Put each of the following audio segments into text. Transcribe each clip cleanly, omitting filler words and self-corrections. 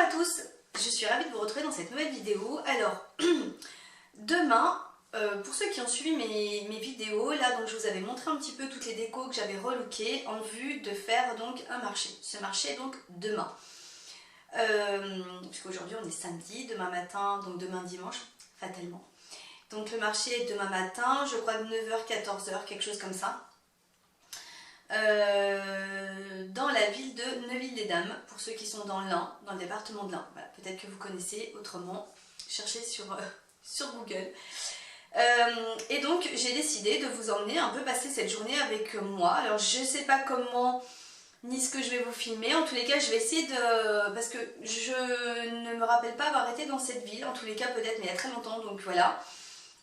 Bonjour à tous, je suis ravie de vous retrouver dans cette nouvelle vidéo. Alors, demain, pour ceux qui ont suivi mes vidéos, là donc je vous avais montré un petit peu toutes les décos que j'avais relookées en vue de faire donc un marché. Ce marché est donc demain. Puisqu'aujourd'hui on est samedi, demain matin, donc demain dimanche, fatalement. Donc le marché est demain matin, je crois de 9h, 14h, quelque chose comme ça. Dans la ville de Neuville-les-Dames, pour ceux qui sont dans l'Ain, dans le département de l'Ain. Voilà, peut-être que vous connaissez, autrement, cherchez sur Google. Et donc j'ai décidé de vous emmener un peu passer cette journée avec moi. Alors je ne sais pas comment ni ce que je vais vous filmer, en tous les cas je vais essayer de... parce que je ne me rappelle pas avoir été dans cette ville, en tous les cas peut-être mais il y a très longtemps, donc voilà.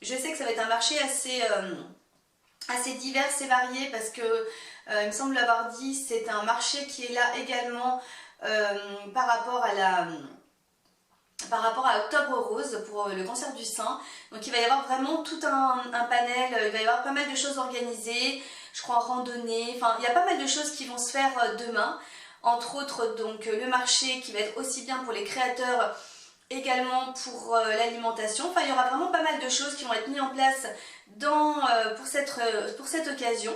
Je sais que ça va être un marché assez divers et varié parce que il me semble l'avoir dit, c'est un marché qui est là également par rapport à Octobre Rose pour le cancer du sein. Donc il va y avoir vraiment tout un panel, il va y avoir pas mal de choses organisées, je crois en randonnée, enfin il y a pas mal de choses qui vont se faire demain. Entre autres donc le marché qui va être aussi bien pour les créateurs, également pour l'alimentation. Enfin il y aura vraiment pas mal de choses qui vont être mises en place pour cette occasion.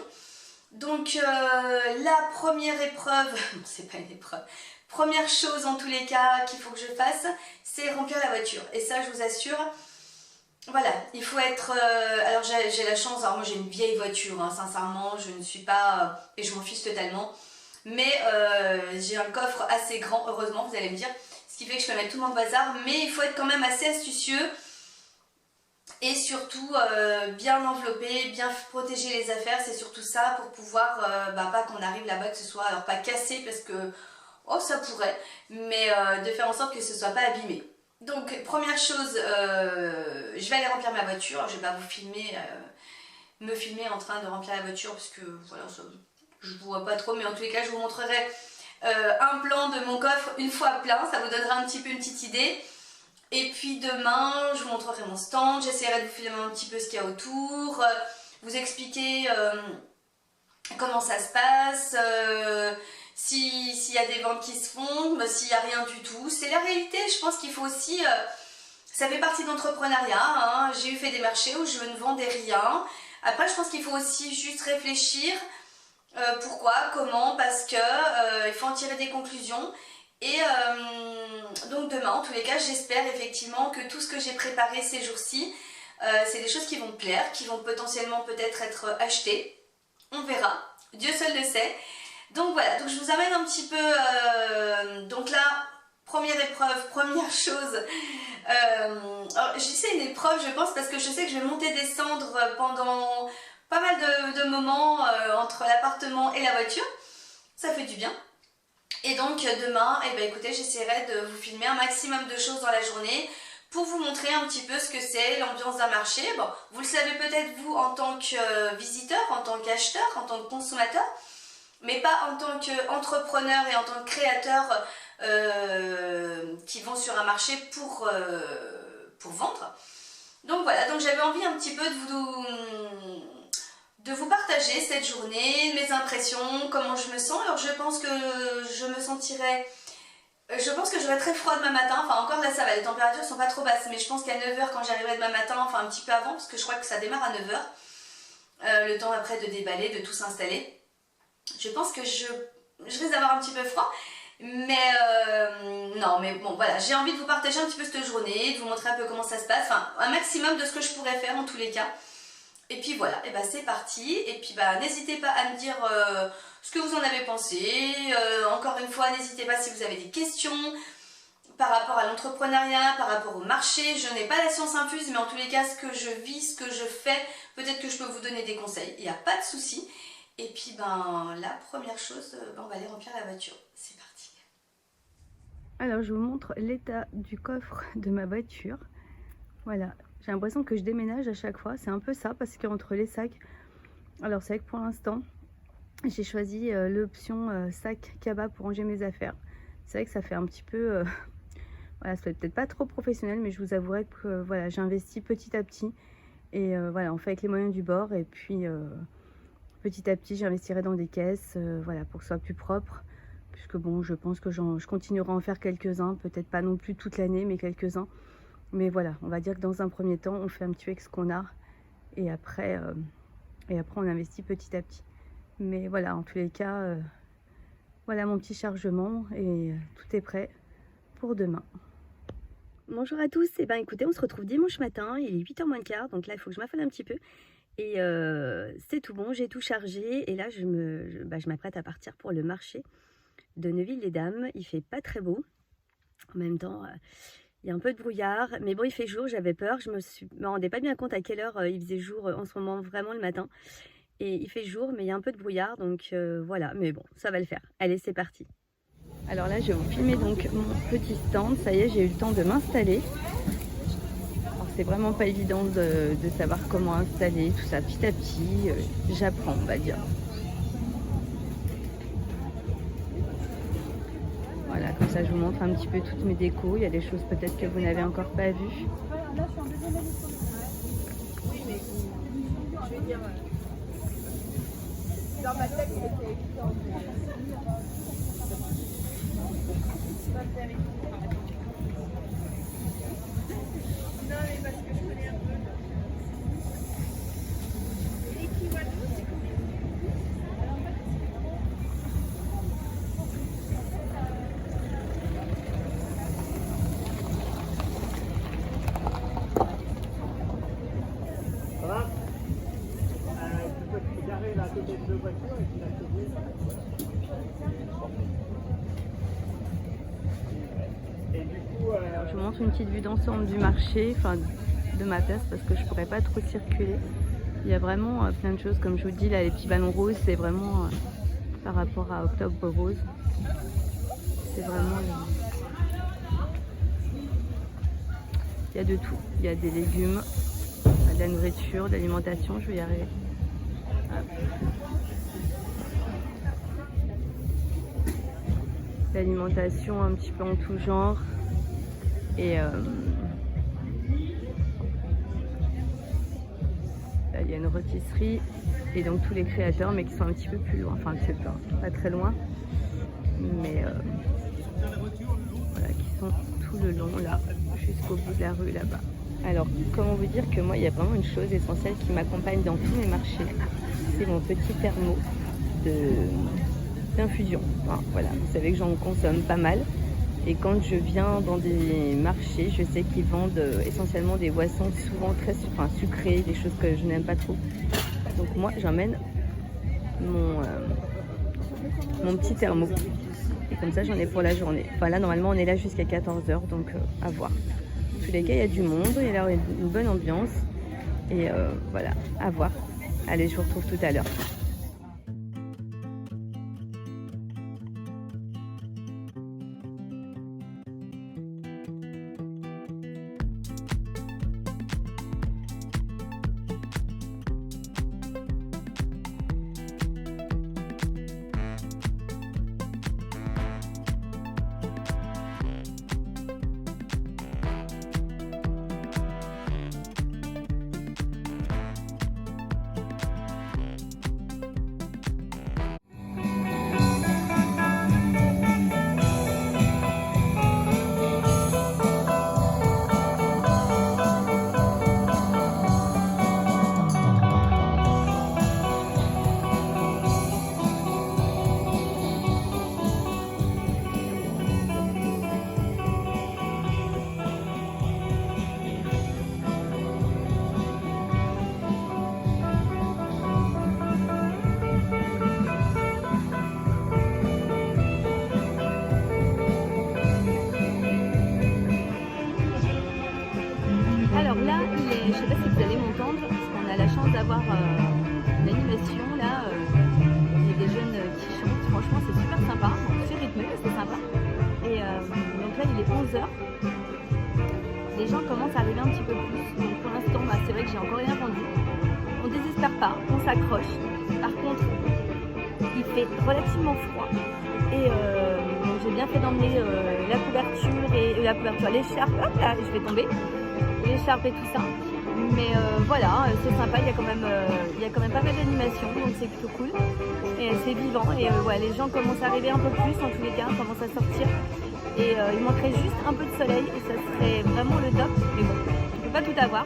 Donc la première épreuve, c'est pas une épreuve, première chose en tous les cas qu'il faut que je fasse, c'est remplir la voiture. Et ça je vous assure, voilà, il faut être... alors j'ai la chance, alors moi j'ai une vieille voiture, hein, sincèrement, je ne suis pas... et je m'en fiche totalement. Mais j'ai un coffre assez grand, heureusement vous allez me dire, ce qui fait que je peux mettre tout mon bazar, mais il faut être quand même assez astucieux. Et surtout bien envelopper, bien protéger les affaires, c'est surtout ça pour pouvoir, pas qu'on arrive là-bas que ce soit, alors pas cassé parce que, oh ça pourrait, mais de faire en sorte que ce soit pas abîmé. Donc première chose, je vais aller remplir ma voiture, je vais pas vous filmer, me filmer en train de remplir la voiture parce que voilà, ça, je vous vois pas trop, mais en tous les cas je vous montrerai un plan de mon coffre une fois plein, ça vous donnera un petit peu une petite idée. Et puis demain, je vous montrerai mon stand, j'essaierai de vous filmer un petit peu ce qu'il y a autour, vous expliquer comment ça se passe, s'il y a des ventes qui se font, s'il n'y a rien du tout. C'est la réalité, je pense qu'il faut aussi... ça fait partie de l'entrepreneuriat, hein. J'ai eu fait des marchés où je ne vendais rien. Après, je pense qu'il faut aussi juste réfléchir pourquoi, comment, parce que il faut en tirer des conclusions. Et donc demain, en tous les cas, j'espère effectivement que tout ce que j'ai préparé ces jours-ci, c'est des choses qui vont plaire, qui vont potentiellement peut-être être achetées. On verra, Dieu seul le sait. Donc voilà, donc je vous amène un petit peu, donc là, première épreuve, première chose. Alors j'essaie une épreuve, je pense, parce que je sais que je vais monter descendre pendant pas mal de moments entre l'appartement et la voiture. Ça fait du bien. Et donc demain, écoutez, j'essaierai de vous filmer un maximum de choses dans la journée pour vous montrer un petit peu ce que c'est l'ambiance d'un marché. Bon, vous le savez peut-être vous en tant que visiteur, en tant qu'acheteur, en tant que consommateur, mais pas en tant qu'entrepreneur et en tant que créateur qui vont sur un marché pour vendre. Donc voilà, donc j'avais envie un petit peu de vous partager cette journée, mes impressions, comment je me sens. Alors je pense que je me sentirai... Je pense que j'aurai très froid demain matin, enfin encore là ça va, les températures sont pas trop basses, mais je pense qu'à 9h quand j'arriverai demain matin, enfin un petit peu avant, parce que je crois que ça démarre à 9h, le temps après de déballer, de tout s'installer. Je pense que je risque d'avoir un petit peu froid, mais non, mais bon voilà, j'ai envie de vous partager un petit peu cette journée, de vous montrer un peu comment ça se passe, enfin un maximum de ce que je pourrais faire en tous les cas. Et puis voilà, et c'est parti. Et puis n'hésitez pas à me dire ce que vous en avez pensé. Encore une fois, n'hésitez pas si vous avez des questions par rapport à l'entrepreneuriat, par rapport au marché. Je n'ai pas la science infuse, mais en tous les cas, ce que je vis, ce que je fais, peut-être que je peux vous donner des conseils. Il n'y a pas de souci. Et puis la première chose, on va aller remplir la voiture. C'est parti. Alors je vous montre l'état du coffre de ma voiture. Voilà. J'ai l'impression que je déménage à chaque fois, c'est un peu ça, parce qu'entre les sacs, alors c'est vrai que pour l'instant, j'ai choisi l'option sac cabas pour ranger mes affaires. C'est vrai que ça fait un petit peu, voilà, ça fait peut-être pas trop professionnel, mais je vous avouerai que voilà, j'investis petit à petit. Et voilà, on fait avec les moyens du bord, et puis petit à petit, j'investirai dans des caisses, voilà, pour que ce soit plus propre, puisque bon, je pense que je continuerai à en faire quelques-uns, peut-être pas non plus toute l'année, mais quelques-uns. Mais voilà, on va dire que dans un premier temps, on fait un petit peu avec ce qu'on a, et après on investit petit à petit. Mais voilà, en tous les cas, voilà mon petit chargement, et tout est prêt pour demain. Bonjour à tous, et ben écoutez, on se retrouve dimanche matin, il est 8h moins le quart, donc là il faut que je m'affale un petit peu. Et c'est tout bon, j'ai tout chargé, et là je m'apprête à partir pour le marché de Neuville-les-Dames. Il fait pas très beau, en même temps il y a un peu de brouillard, mais bon il fait jour, j'avais peur, je me rendais pas bien compte à quelle heure il faisait jour en ce moment, vraiment le matin. Et il fait jour, mais il y a un peu de brouillard, donc voilà, mais bon, ça va le faire. Allez, c'est parti. Alors là, je vais vous filmer donc mon petit stand. Ça y est, j'ai eu le temps de m'installer. Alors c'est vraiment pas évident de savoir comment installer tout ça petit à petit. J'apprends, on va dire. Voilà, comme ça je vous montre un petit peu toutes mes décos. Il y a des choses peut-être que vous n'avez encore pas vues. Là, je suis en deuxième édition. Oui, mais je vais dire... Dans ma tête, c'était évident. Non, mais parce que je connais un peu. Les kiwanis, c'est combien? Ça va? Tu peux te garer là à côté de deux voitures et puis la sauver. Et du coup, Je vous montre une petite vue d'ensemble du marché, enfin de ma place, parce que je pourrais pas trop circuler. Il y a vraiment plein de choses, comme je vous dis, là les petits ballons roses, c'est vraiment par rapport à Octobre Rose. C'est vraiment... Il y a de tout, il y a des légumes, de la nourriture, de l'alimentation, je vais y arriver. Hop. L'alimentation un petit peu en tout genre. Et là, il y a une rôtisserie et donc tous les créateurs, mais qui sont un petit peu plus loin, enfin c'est pas très loin, mais voilà, qui sont tout le long là, jusqu'au bout de la rue là-bas. Alors, comment vous dire que moi, il y a vraiment une chose essentielle qui m'accompagne dans tous mes marchés, c'est mon petit thermo d'infusion. Enfin, voilà, vous savez que j'en consomme pas mal. Et quand je viens dans des marchés, je sais qu'ils vendent essentiellement des boissons souvent très sucrées, des choses que je n'aime pas trop. Donc moi, j'emmène mon petit thermo. Et comme ça, j'en ai pour la journée. Enfin là, normalement, on est là jusqu'à 14h, donc à voir. En tous les cas, il y a du monde, il y a une bonne ambiance. Et voilà, à voir. Allez, je vous retrouve tout à l'heure. Je sais pas si vous allez m'entendre, parce qu'on a la chance d'avoir l'animation là. Il y a des jeunes qui chantent, franchement c'est super sympa, c'est rythmé, c'est sympa. Et donc là il est 11h. Les gens commencent à arriver un petit peu plus. Donc pour l'instant, c'est vrai que j'ai encore rien vendu. On désespère pas, on s'accroche. Par contre, il fait relativement froid. Et donc j'ai bien fait d'emmener l'écharpe, hop là, je vais tomber, l'écharpe et tout ça. Mais voilà, c'est sympa, il y a quand même pas mal d'animation, donc c'est plutôt cool. Et c'est vivant, et ouais, les gens commencent à arriver un peu plus, en tous les cas, commencent à sortir. Et il manquerait juste un peu de soleil, et ça serait vraiment le top. Mais bon, tu peux pas tout avoir.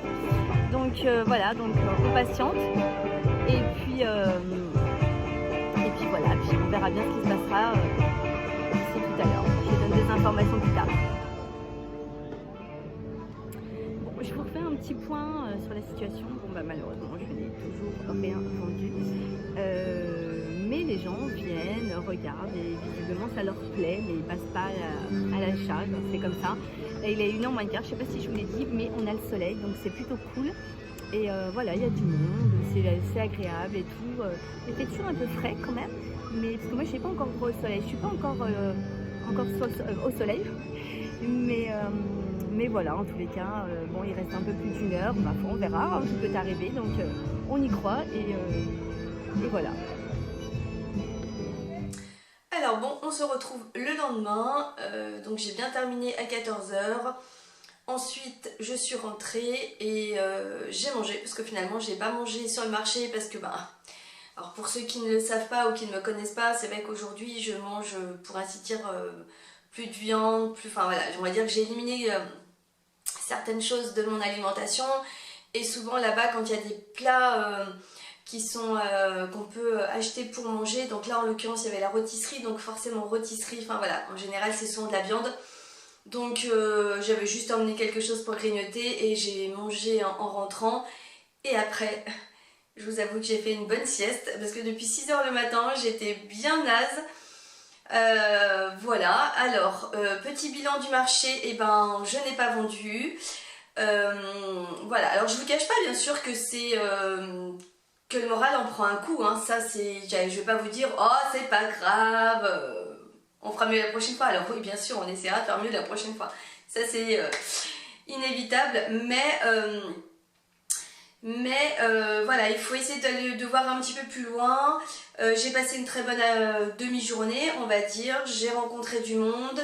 Donc voilà, donc on patiente. Et puis voilà, puis on verra bien ce qui se passera d'ici tout à l'heure. Je donne des informations plus tard. Je vous refais un petit point sur la situation. Bon bah malheureusement je n'ai toujours rien vendu. Mais les gens viennent, regardent et visiblement ça leur plaît, mais ils passent pas à l'achat, c'est comme ça. Et il est 1h moins le quart, je sais pas si je vous l'ai dit, mais on a le soleil donc c'est plutôt cool. Et voilà, il y a du monde, c'est agréable et tout. Il fait toujours un peu frais quand même, mais parce que moi je suis pas encore au soleil, je suis pas encore au soleil. Mais voilà, en tous les cas, bon, il reste un peu plus d'1 heure, ma foi, on verra, tout peut arriver, donc on y croit et voilà. Alors bon, on se retrouve le lendemain, donc j'ai bien terminé à 14 h. Ensuite, je suis rentrée et j'ai mangé, parce que finalement, j'ai pas mangé sur le marché parce que, alors pour ceux qui ne le savent pas ou qui ne me connaissent pas, c'est vrai qu'aujourd'hui, je mange, pour ainsi dire, plus de viande, enfin voilà, on va dire que j'ai éliminé certaines choses de mon alimentation. Et souvent là-bas, quand il y a des plats qui sont qu'on peut acheter pour manger, donc là en l'occurrence il y avait la rôtisserie, donc forcément rôtisserie, enfin voilà, en général c'est souvent de la viande. Donc j'avais juste emmené quelque chose pour grignoter et j'ai mangé en rentrant. Et après, je vous avoue que j'ai fait une bonne sieste parce que depuis 6 h le matin, j'étais bien naze. Voilà, alors petit bilan du marché, et ben je n'ai pas vendu. Voilà, alors je vous cache pas bien sûr que c'est que le moral en prend un coup, hein. Ça c'est, je vais pas vous dire oh c'est pas grave. On fera mieux la prochaine fois. Alors oui, bien sûr, on essaiera de faire mieux la prochaine fois. Ça, c'est inévitable. Mais voilà, il faut essayer de voir un petit peu plus loin. J'ai passé une très bonne demi-journée, on va dire. J'ai rencontré du monde.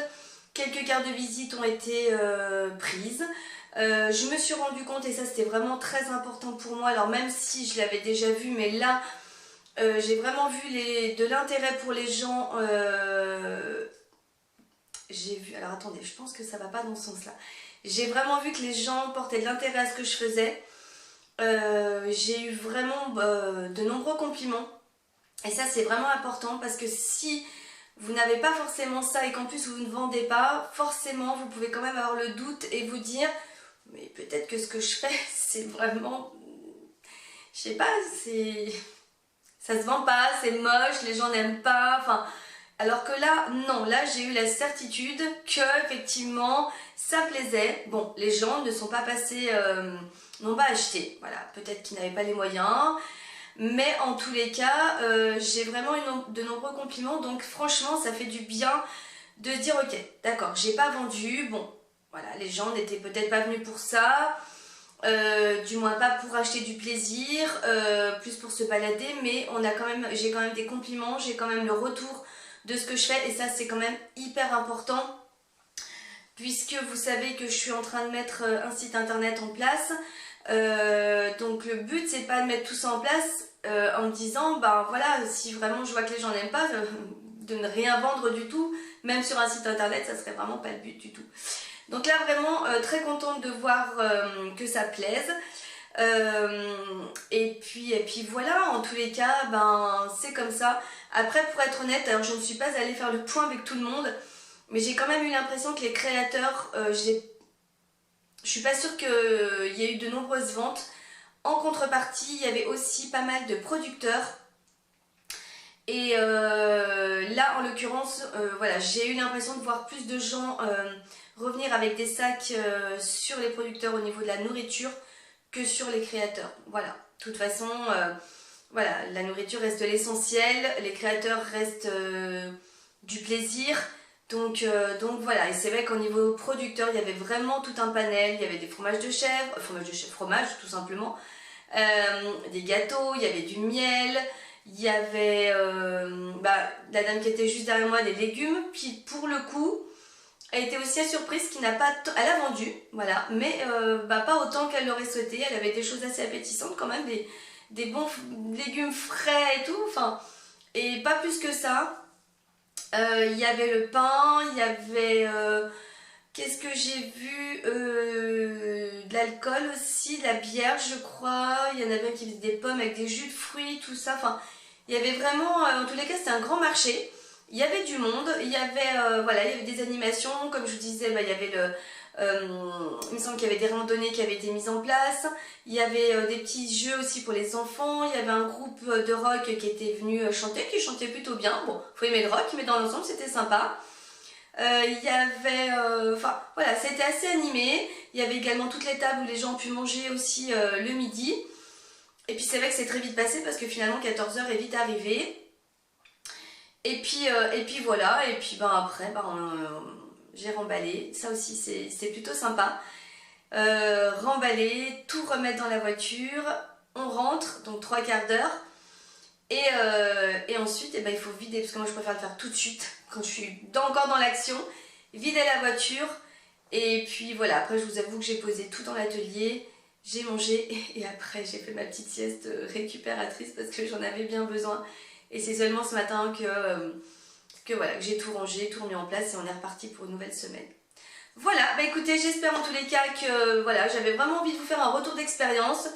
Quelques cartes de visite ont été prises. Je me suis rendu compte, et ça, c'était vraiment très important pour moi. Alors, même si je l'avais déjà vu, mais là... j'ai vraiment vu de l'intérêt pour les gens. J'ai vu, alors attendez, je pense que ça va pas dans ce sens là. J'ai vraiment vu que les gens portaient de l'intérêt à ce que je faisais. J'ai eu vraiment de nombreux compliments. Et ça c'est vraiment important, parce que si vous n'avez pas forcément ça et qu'en plus vous ne vendez pas, forcément vous pouvez quand même avoir le doute et vous dire mais peut-être que ce que je fais c'est vraiment, je sais pas, ça se vend pas, c'est moche, les gens n'aiment pas, enfin... Alors que là, non, là j'ai eu la certitude que effectivement ça plaisait. Bon, les gens ne sont pas passés, n'ont pas acheté, voilà, peut-être qu'ils n'avaient pas les moyens, mais en tous les cas, j'ai vraiment eu de nombreux compliments, donc franchement ça fait du bien de dire ok, d'accord, j'ai pas vendu, bon, voilà, les gens n'étaient peut-être pas venus pour ça, du moins pas pour acheter du plaisir, plus pour se balader, mais j'ai quand même des compliments, j'ai quand même le retour de ce que je fais, et ça c'est quand même hyper important, puisque vous savez que je suis en train de mettre un site internet en place. Donc le but c'est pas de mettre tout ça en place en me disant ben voilà, si vraiment je vois que les gens n'aiment pas, de ne rien vendre du tout, même sur un site internet, ça serait vraiment pas le but du tout. Donc là vraiment très contente de voir que ça plaise. Et puis voilà, en tous les cas, ben c'est comme ça. Après, pour être honnête, alors je ne suis pas allée faire le point avec tout le monde, mais j'ai quand même eu l'impression que les créateurs, je suis pas sûre qu'il y ait eu de nombreuses ventes. En contrepartie, il y avait aussi pas mal de producteurs. Et là, en l'occurrence, voilà, j'ai eu l'impression de voir plus de gens revenir avec des sacs sur les producteurs au niveau de la nourriture que sur les créateurs. Voilà, de toute façon, voilà, la nourriture reste l'essentiel, les créateurs restent du plaisir. Donc voilà, et c'est vrai qu'au niveau producteur, il y avait vraiment tout un panel. Il y avait des fromages de chèvre, fromage tout simplement, des gâteaux, il y avait du miel, il y avait la dame qui était juste derrière moi, des légumes. Puis pour le coup, a été aussi surprise qu'il n'a pas... Elle a vendu, voilà, mais pas autant qu'elle l'aurait souhaité. Elle avait des choses assez appétissantes quand même, des bons légumes frais et tout, enfin, et pas plus que ça. Il y avait le pain, il y avait... qu'est-ce que j'ai vu, de l'alcool aussi, de la bière je crois. Il y en avait un qui faisait des pommes avec des jus de fruits, tout ça, enfin, il y avait vraiment, en tous les cas c'était un grand marché. Il y avait du monde, il y avait, voilà, il y avait des animations, comme je vous disais, il y avait il me semble qu'il y avait des randonnées qui avaient été mises en place, il y avait des petits jeux aussi pour les enfants, il y avait un groupe de rock qui était venu chanter, qui chantait plutôt bien, bon, faut aimer le rock, mais dans l'ensemble c'était sympa. Il y avait, enfin voilà, c'était assez animé, il y avait également toutes les tables où les gens ont pu manger aussi le midi, et puis c'est vrai que c'est très vite passé parce que finalement 14h est vite arrivé. Et puis voilà, et puis après j'ai remballé, ça aussi c'est plutôt sympa. Remballer, tout remettre dans la voiture, on rentre, donc 3/4 d'heure, et ensuite il faut vider, parce que moi je préfère le faire tout de suite, quand je suis encore dans l'action, vider la voiture, et puis voilà, après je vous avoue que j'ai posé tout dans l'atelier, j'ai mangé, et après j'ai fait ma petite sieste récupératrice parce que j'en avais bien besoin. Et c'est seulement ce matin que voilà, que j'ai tout rangé, tout remis en place et on est reparti pour une nouvelle semaine. Voilà, écoutez, j'espère en tous les cas que voilà, j'avais vraiment envie de vous faire un retour d'expérience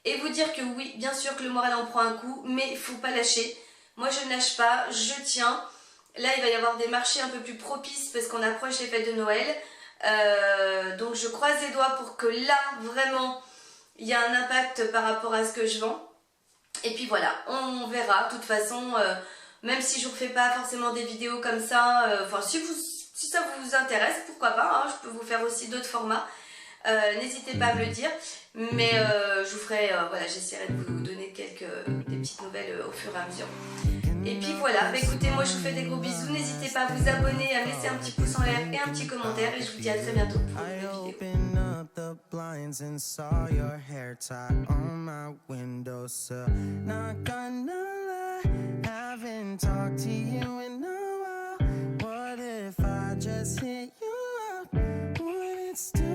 et vous dire que oui, bien sûr que le moral en prend un coup, mais il ne faut pas lâcher. Moi je ne lâche pas, je tiens. Là il va y avoir des marchés un peu plus propices parce qu'on approche les fêtes de Noël. Donc je croise les doigts pour que là, vraiment, il y a un impact par rapport à ce que je vends. Et puis voilà, on verra. De toute façon, même si je ne vous refais pas forcément des vidéos comme ça, enfin si ça vous intéresse, pourquoi pas, hein, je peux vous faire aussi d'autres formats. N'hésitez pas à me le dire. Mais je vous ferai, voilà, j'essaierai de vous donner des petites nouvelles au fur et à mesure. Et puis voilà, écoutez, moi je vous fais des gros bisous. N'hésitez pas à vous abonner, à me laisser un petit pouce en l'air et un petit commentaire. Et je vous dis à très bientôt pour une nouvelle vidéo. The blinds and saw your hair tie on my windowsill. Not gonna lie, haven't talked to you in a while. What if I just hit you up? Would it still